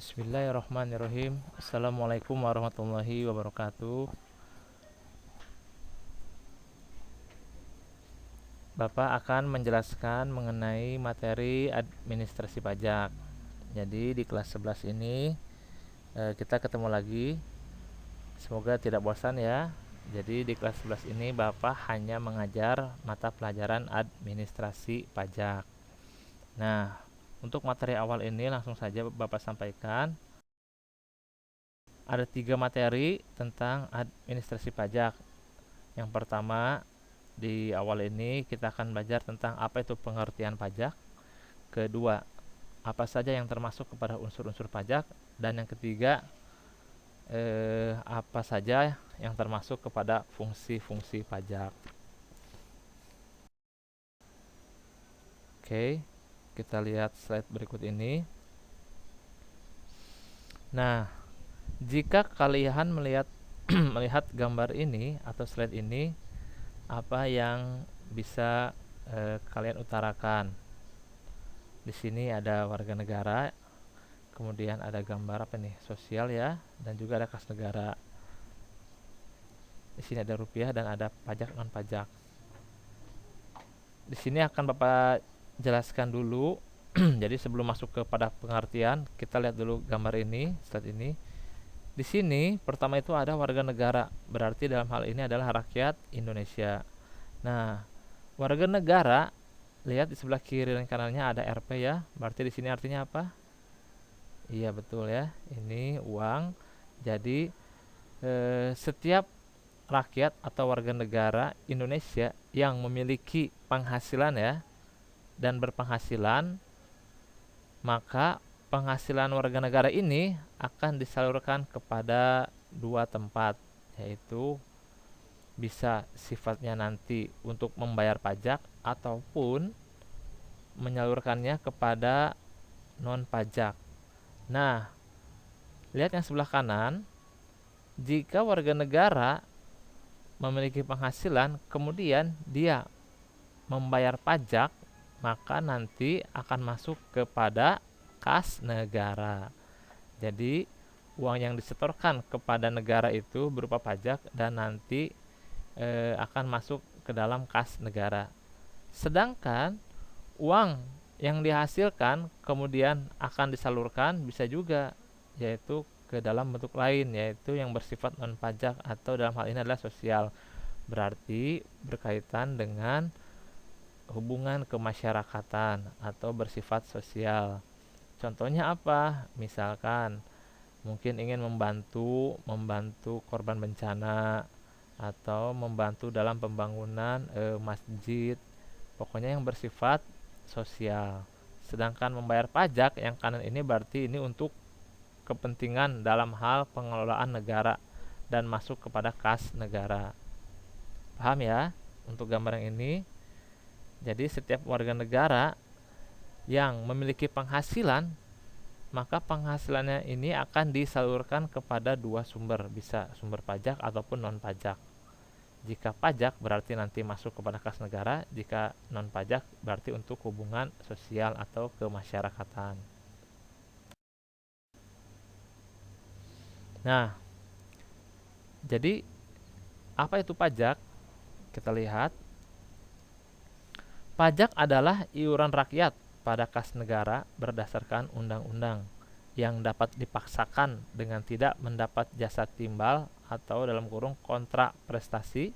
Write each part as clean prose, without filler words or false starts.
Bismillahirrahmanirrahim. Assalamualaikum warahmatullahi wabarakatuh. Bapak akan menjelaskan mengenai materi administrasi pajak. Jadi di kelas 11 ini kita ketemu lagi. Semoga tidak bosan ya. Jadi di kelas 11 ini Bapak hanya mengajar mata pelajaran administrasi pajak. Nah, untuk materi awal ini langsung saja Bapak sampaikan. Ada 3 materi tentang administrasi pajak. Yang pertama, di awal ini kita akan belajar tentang apa itu pengertian pajak. Kedua, apa saja yang termasuk kepada unsur-unsur pajak. Dan yang ketiga, apa saja yang termasuk kepada fungsi-fungsi pajak. Oke, kita lihat slide berikut ini. Nah, jika kalian melihat gambar ini atau slide ini, apa yang bisa kalian utarakan? Di sini ada warga negara, kemudian ada gambar apa nih? Sosial ya, dan juga ada kas negara. Di sini ada rupiah dan ada pajak non pajak. Di sini akan Bapak jelaskan dulu. Jadi sebelum masuk kepada pengertian, kita lihat dulu gambar ini, slide ini. Di sini pertama itu ada warga negara, berarti dalam hal ini adalah rakyat Indonesia. Nah, warga negara, lihat di sebelah kiri dan kanannya ada Rp ya. Berarti di sini artinya apa? Iya betul ya. Ini uang. Jadi setiap rakyat atau warga negara Indonesia yang memiliki penghasilan ya dan berpenghasilan, maka penghasilan warga negara ini akan disalurkan kepada dua tempat, yaitu bisa sifatnya nanti untuk membayar pajak ataupun menyalurkannya kepada non pajak. Nah, lihat yang sebelah kanan, jika warga negara memiliki penghasilan kemudian dia membayar pajak, maka nanti akan masuk kepada kas negara. Jadi uang yang disetorkan kepada negara itu berupa pajak dan nanti akan masuk ke dalam kas negara. Sedangkan uang yang dihasilkan kemudian akan disalurkan bisa juga, yaitu ke dalam bentuk lain, yaitu yang bersifat non pajak atau dalam hal ini adalah sosial. Berarti berkaitan dengan hubungan kemasyarakatan atau bersifat sosial. Contohnya apa? Misalkan mungkin ingin membantu korban bencana atau membantu dalam pembangunan masjid. Pokoknya yang bersifat sosial. Sedangkan membayar pajak yang kanan ini berarti ini untuk kepentingan dalam hal pengelolaan negara dan masuk kepada kas negara. Paham ya untuk gambar yang ini? Jadi setiap warga negara yang memiliki penghasilan, maka penghasilannya ini akan disalurkan kepada dua sumber, bisa sumber pajak ataupun non pajak. Jika pajak berarti nanti masuk kepada kas negara, jika non pajak berarti untuk hubungan sosial atau kemasyarakatan. Nah, jadi apa itu pajak? Kita lihat. Pajak adalah iuran rakyat pada kas negara berdasarkan undang-undang yang dapat dipaksakan dengan tidak mendapat jasa timbal atau dalam kurung kontrak prestasi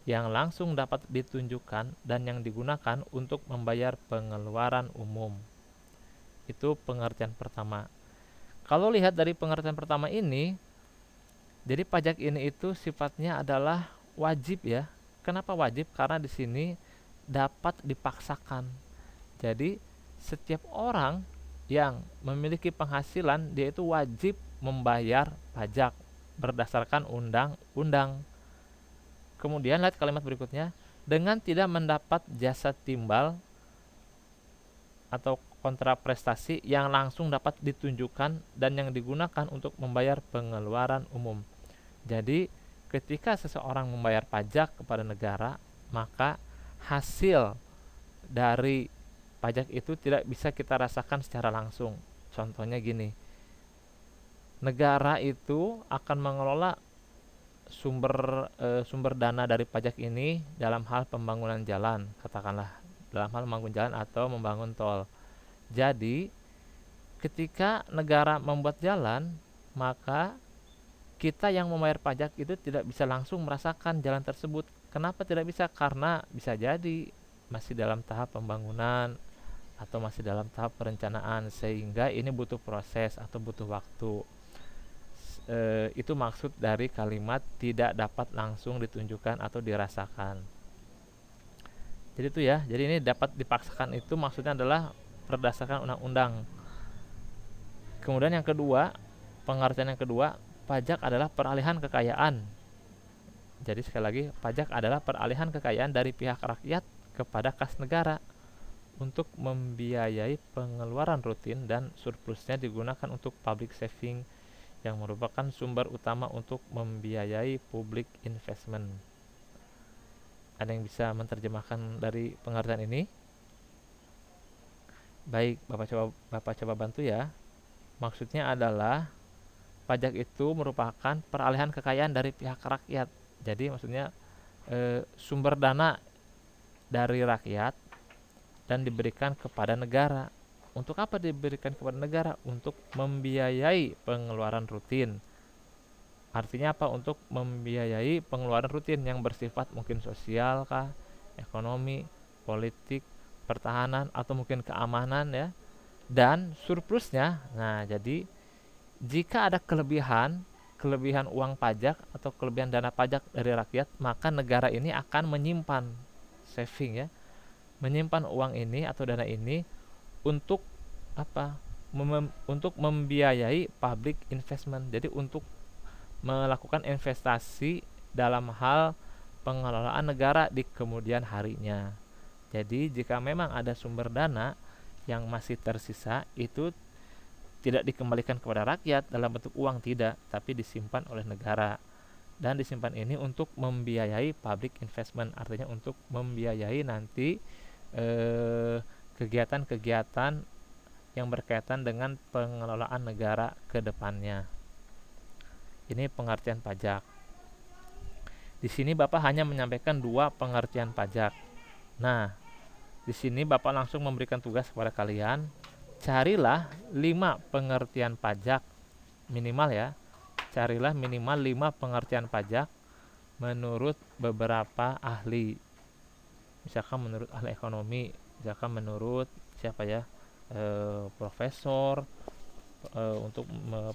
yang langsung dapat ditunjukkan dan yang digunakan untuk membayar pengeluaran umum. Itu pengertian pertama. Kalau lihat dari pengertian pertama ini, jadi pajak ini itu sifatnya adalah wajib ya. Kenapa wajib? Karena di sini dapat dipaksakan. Jadi setiap orang yang memiliki penghasilan dia itu wajib membayar pajak berdasarkan undang-undang. Kemudian lihat kalimat berikutnya, dengan tidak mendapat jasa timbal atau kontraprestasi yang langsung dapat ditunjukkan dan yang digunakan untuk membayar pengeluaran umum. Jadi ketika seseorang membayar pajak kepada negara, maka hasil dari pajak itu tidak bisa kita rasakan secara langsung. Contohnya gini, Negara itu akan mengelola sumber dana dari pajak ini dalam hal pembangunan jalan, katakanlah dalam hal membangun jalan atau membangun tol. Jadi, ketika negara membuat jalan, maka kita yang membayar pajak itu tidak bisa langsung merasakan jalan tersebut. Kenapa tidak bisa? Karena bisa jadi masih dalam tahap pembangunan atau masih dalam tahap perencanaan, sehingga ini butuh proses atau butuh waktu. Itu maksud dari kalimat tidak dapat langsung ditunjukkan atau dirasakan. Jadi itu ya, jadi ini dapat dipaksakan itu maksudnya adalah berdasarkan undang-undang. Kemudian yang kedua, pengertian yang kedua, pajak adalah peralihan kekayaan. Jadi sekali lagi, pajak adalah peralihan kekayaan dari pihak rakyat kepada kas negara untuk membiayai pengeluaran rutin, dan surplusnya digunakan untuk public saving yang merupakan sumber utama untuk membiayai public investment. Ada yang bisa menerjemahkan dari pengertian ini? Baik, Bapak coba bantu ya. Maksudnya adalah pajak itu merupakan peralihan kekayaan dari pihak rakyat. Jadi maksudnya sumber dana dari rakyat dan diberikan kepada negara. Untuk apa diberikan kepada negara? Untuk membiayai pengeluaran rutin. Artinya apa? Untuk membiayai pengeluaran rutin yang bersifat mungkin sosial kah, ekonomi, politik, pertahanan, atau mungkin keamanan ya. Dan surplusnya, nah jadi jika ada kelebihan uang pajak atau kelebihan dana pajak dari rakyat, maka negara ini akan menyimpan saving ya, menyimpan uang ini atau dana ini untuk apa? Untuk membiayai public investment. Jadi untuk melakukan investasi dalam hal pengelolaan negara di kemudian harinya. Jadi jika memang ada sumber dana yang masih tersisa, itu tidak dikembalikan kepada rakyat dalam bentuk uang, tidak, tapi disimpan oleh negara. Dan disimpan ini untuk membiayai public investment, artinya untuk membiayai nanti kegiatan-kegiatan yang berkaitan dengan pengelolaan negara ke depannya. Ini pengertian pajak. Di sini Bapak hanya menyampaikan 2 pengertian pajak. Nah, di sini Bapak langsung memberikan tugas kepada kalian, carilah 5 pengertian pajak minimal ya. Carilah minimal 5 pengertian pajak menurut beberapa ahli. Misalkan menurut ahli ekonomi, misalkan menurut siapa ya? Profesor, untuk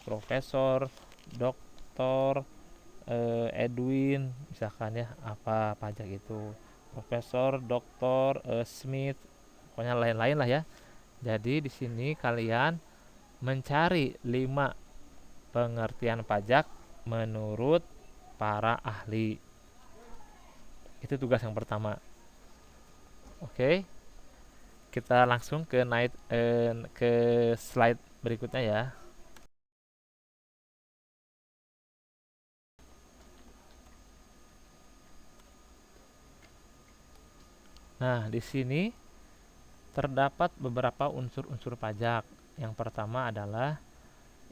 profesor, doktor, Edwin, misalkan ya, apa pajak itu, profesor, doktor, Smith, pokoknya lain-lain lah ya. Jadi di sini kalian mencari 5 pengertian pajak menurut para ahli. Itu tugas yang pertama. Oke, kita langsung ke slide berikutnya ya. Nah, di sini terdapat beberapa unsur-unsur pajak. Yang pertama adalah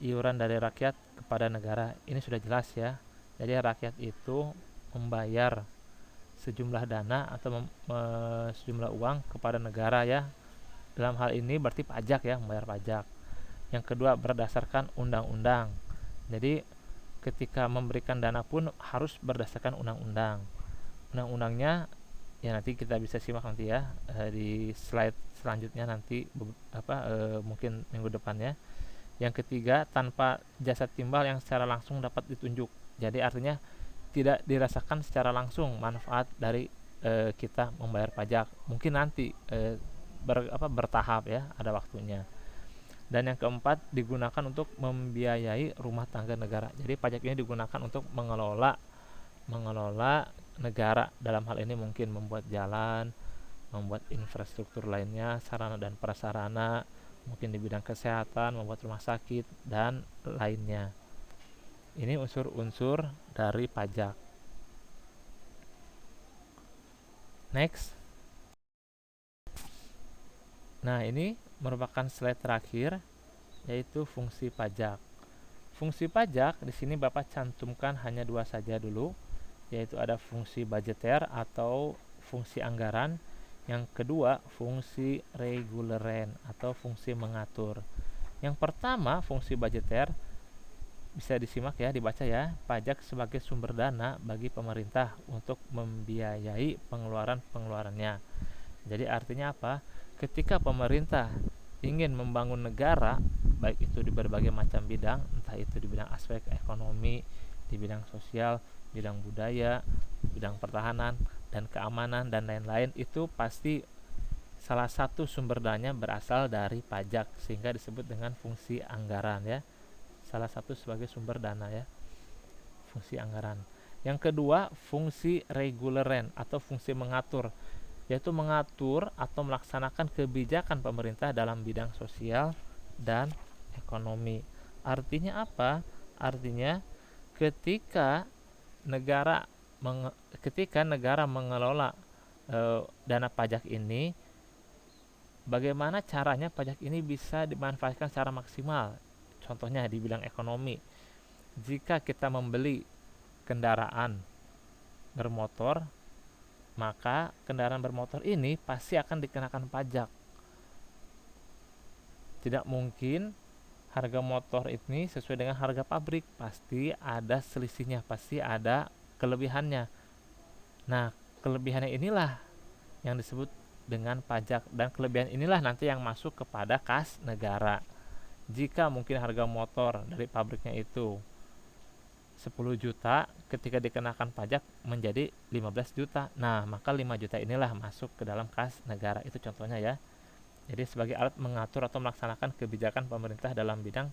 iuran dari rakyat kepada negara. Ini sudah jelas ya. Jadi rakyat itu membayar sejumlah dana atau sejumlah uang kepada negara ya. Dalam hal ini berarti pajak ya, membayar pajak. Yang kedua, berdasarkan undang-undang. Jadi ketika memberikan dana pun harus berdasarkan undang-undang. Undang-undangnya ya nanti kita bisa simak nanti ya, di slide selanjutnya nanti mungkin minggu depan ya. Yang ketiga, tanpa jasa timbal yang secara langsung dapat ditunjuk. Jadi artinya tidak dirasakan secara langsung manfaat dari kita membayar pajak. Mungkin nanti bertahap ya, ada waktunya. Dan yang keempat, digunakan untuk membiayai rumah tangga negara. Jadi pajak ini digunakan untuk mengelola negara, dalam hal ini mungkin membuat jalan, membuat infrastruktur lainnya, sarana dan prasarana, mungkin di bidang kesehatan, membuat rumah sakit dan lainnya. Ini unsur-unsur dari pajak. Next. Nah, ini merupakan slide terakhir, yaitu fungsi pajak. Fungsi pajak di sini Bapak cantumkan hanya dua saja dulu, yaitu ada fungsi budgeter atau fungsi anggaran, yang kedua fungsi reguleren atau fungsi mengatur. Yang pertama fungsi budgeter bisa disimak ya, dibaca ya. Pajak sebagai sumber dana bagi pemerintah untuk membiayai pengeluaran-pengeluarannya. Jadi artinya apa? Ketika pemerintah ingin membangun negara, baik itu di berbagai macam bidang, entah itu di bidang aspek ekonomi, di bidang sosial, bidang budaya, bidang pertahanan dan keamanan dan lain-lain, itu pasti salah satu sumber dananya berasal dari pajak, sehingga disebut dengan fungsi anggaran ya. Salah satu sebagai sumber dana ya, fungsi anggaran. Yang kedua fungsi reguleren atau fungsi mengatur, yaitu mengatur atau melaksanakan kebijakan pemerintah dalam bidang sosial dan ekonomi. Artinya apa? Artinya ketika negara mengelola dana pajak ini, bagaimana caranya pajak ini bisa dimanfaatkan secara maksimal. Contohnya di bidang ekonomi, jika kita membeli kendaraan bermotor, maka kendaraan bermotor ini pasti akan dikenakan pajak. Tidak mungkin harga motor ini sesuai dengan harga pabrik, pasti ada selisihnya, pasti ada kelebihannya. Nah, kelebihannya inilah yang disebut dengan pajak, dan kelebihan inilah nanti yang masuk kepada kas negara. Jika mungkin harga motor dari pabriknya itu 10 juta, ketika dikenakan pajak menjadi 15 juta. Nah, maka 5 juta inilah masuk ke dalam kas negara. Itu contohnya ya. Jadi sebagai alat mengatur atau melaksanakan kebijakan pemerintah dalam bidang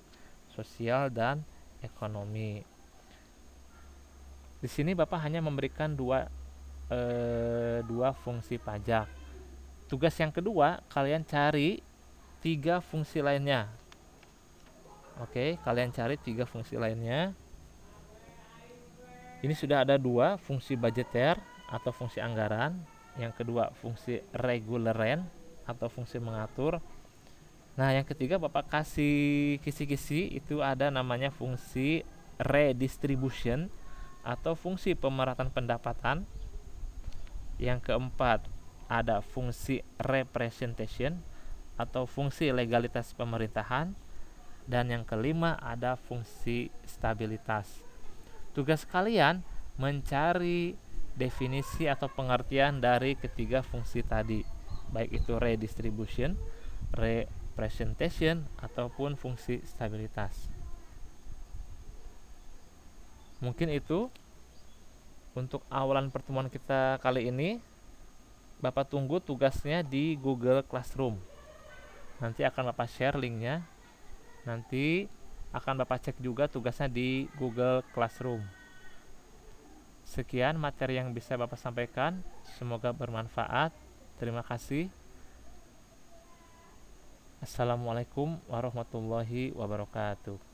sosial dan ekonomi. Di sini Bapak hanya memberikan dua fungsi pajak. Tugas yang kedua, kalian cari 3 fungsi lainnya. Oke, kalian cari 3 fungsi lainnya. Ini sudah ada 2 fungsi budgeter atau fungsi anggaran. Yang kedua fungsi reguleren atau fungsi mengatur. Nah, yang ketiga Bapak kasih kisi-kisi, itu ada namanya fungsi redistribution atau fungsi pemerataan pendapatan. Yang keempat ada fungsi representation atau fungsi legalitas pemerintahan. Dan yang kelima ada fungsi stabilitas. Tugas kalian mencari definisi atau pengertian dari ketiga fungsi tadi, baik itu redistribution, representation, ataupun fungsi stabilitas. Mungkin itu untuk awalan pertemuan kita kali ini. Bapak tunggu tugasnya di Google Classroom. Nanti akan Bapak share linknya. Nanti akan Bapak cek juga tugasnya di Google Classroom. Sekian materi yang bisa Bapak sampaikan. Semoga bermanfaat. Terima kasih. Assalamualaikum warahmatullahi wabarakatuh.